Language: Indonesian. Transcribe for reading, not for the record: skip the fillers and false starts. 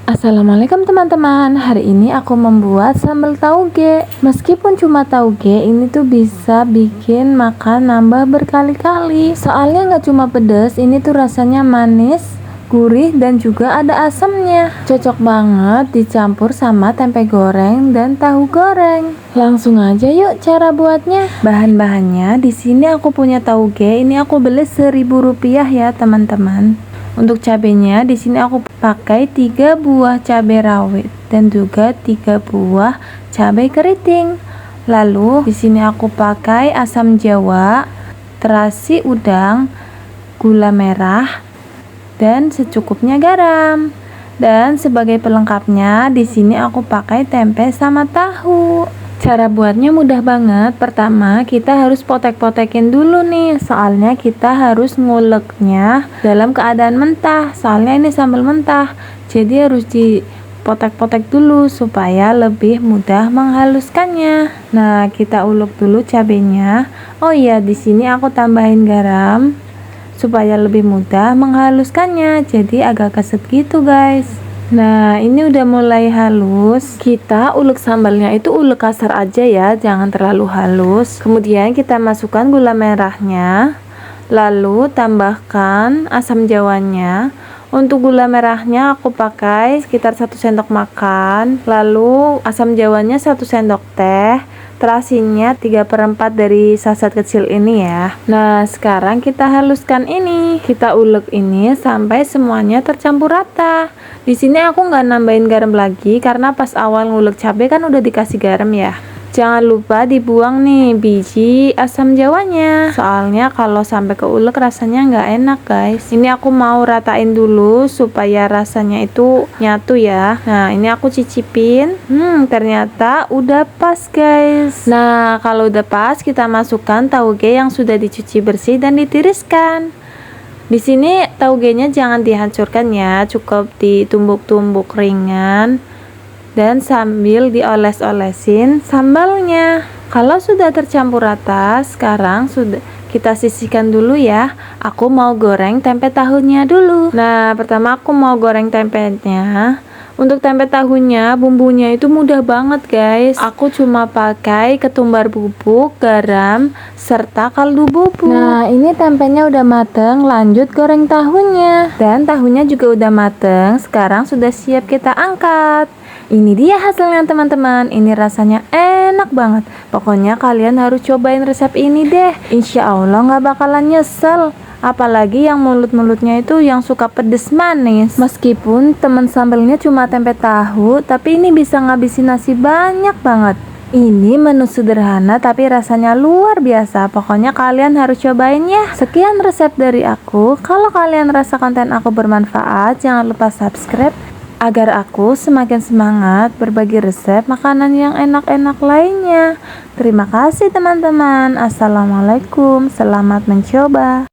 Assalamualaikum teman-teman. Hari ini aku membuat sambal tauge. Meskipun cuma tauge, ini tuh bisa bikin makan nambah berkali-kali. Soalnya nggak cuma pedas, ini tuh rasanya manis, gurih, dan juga ada asamnya. Cocok banget dicampur sama tempe goreng dan tahu goreng. Langsung aja yuk cara buatnya. Bahan-bahannya di sini aku punya tauge. Ini aku beli Rp1.000 ya teman-teman. Untuk cabenya di sini aku pakai 3 buah cabai rawit dan juga 3 buah cabai keriting. Lalu di sini aku pakai asam jawa, terasi udang, gula merah, dan secukupnya garam. Dan sebagai pelengkapnya di sini aku pakai tempe sama tahu. Cara buatnya mudah banget. Pertama, kita harus potek-potekin dulu nih. Soalnya kita harus nguleknya dalam keadaan mentah. Soalnya ini sambal mentah. Jadi harus dipotek-potek dulu supaya lebih mudah menghaluskannya. Nah, kita ulek dulu cabenya. Oh iya, di sini aku tambahin garam supaya lebih mudah menghaluskannya. Jadi agak keset gitu, guys. Nah, ini udah mulai halus. Kita ulek sambalnya itu ulek kasar aja ya, jangan terlalu halus. Kemudian kita masukkan gula merahnya, lalu tambahkan asam jawanya. Untuk gula merahnya aku pakai sekitar 1 sendok makan, lalu asam jawanya 1 sendok teh, terasinya 3/4 dari saset kecil ini ya. Nah, sekarang kita haluskan ini. Kita ulek ini sampai semuanya tercampur rata. Di sini aku nggak nambahin garam lagi karena pas awal ngulek cabai kan udah dikasih garam ya. Jangan lupa dibuang nih biji asam jawanya. Soalnya kalau sampai keulek rasanya nggak enak, guys. Ini aku mau ratain dulu supaya rasanya itu nyatu ya. Nah, ini aku cicipin. Ternyata udah pas, guys. Nah, kalau udah pas kita masukkan tauge yang sudah dicuci bersih dan ditiriskan. Di sini taugenya jangan dihancurkan ya, cukup ditumbuk-tumbuk ringan dan sambil dioles-olesin sambalnya. Kalau sudah tercampur rata, sekarang sudah kita sisihkan dulu ya. Aku mau goreng tempe tahunya dulu. Nah, pertama aku mau goreng tempenya. Untuk tempe tahunya, bumbunya itu mudah banget, guys. Aku cuma pakai ketumbar bubuk, garam, serta kaldu bubuk. Nah, ini tempenya udah mateng, lanjut goreng tahunya. Dan tahunya juga udah mateng, sekarang sudah siap kita angkat. Ini dia hasilnya teman-teman. Ini rasanya enak banget. Pokoknya kalian harus cobain resep ini deh. Insya Allah nggak bakalan nyesel. Apalagi yang mulut-mulutnya itu yang suka pedes manis. Meskipun temen sambelnya cuma tempe tahu, tapi ini bisa ngabisin nasi banyak banget. Ini menu sederhana tapi rasanya luar biasa. Pokoknya kalian harus cobain ya. Sekian resep dari aku. Kalau kalian rasa konten aku bermanfaat, jangan lupa subscribe agar aku semakin semangat berbagi resep makanan yang enak-enak lainnya. Terima kasih teman-teman. Assalamualaikum. Selamat mencoba.